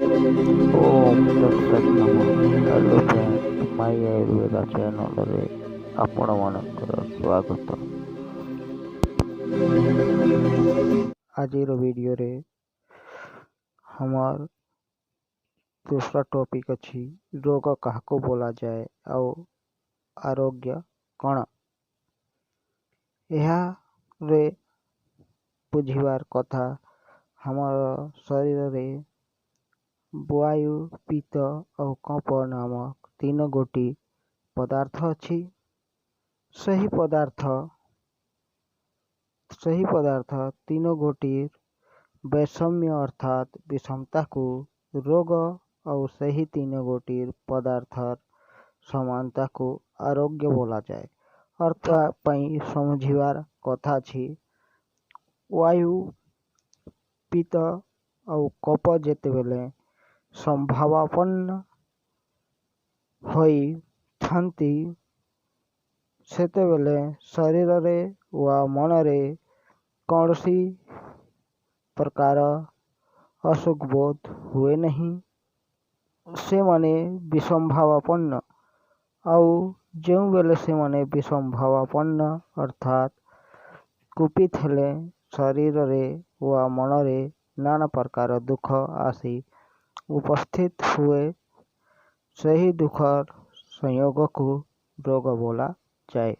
ओम तत्सत नमः। Hello friends, my Ayurveda channel रे आपण मानकर स्वागत। आजिर वीडियो रे हमार दूसरा टॉपिक अच्छी रोग काहको बोला जाए और आरोग्य कण यह रे बुझिबार कथा। हमार शरीर रे वायु, पित्त और कफ नामक तीन गोटी पदार्थ अच्छी। सही पदार्थ तीन गोटीर वैषम्य अर्थात विषमता को रोग और सही तीन गोटीर पदार्थर समानता को आरोग्य बोला जाए। अर्थ पाई समझिबार कथा छी। वायु, पित्त और कफ जेतेबेले संभावापन्न होई थांती सेतेबेले शरीर रे व मन रे कौनसी प्रकार असुख बोध हुए नहीं। से माने विसंभावापन्न आउ जो बेले से माने विसंभावापन्न अर्थात कुपित हेले शरीर रे व मन रे नाना प्रकार दुख आसी उपस्थित हुए सही दुखर संयोग को रोग बोला जाए।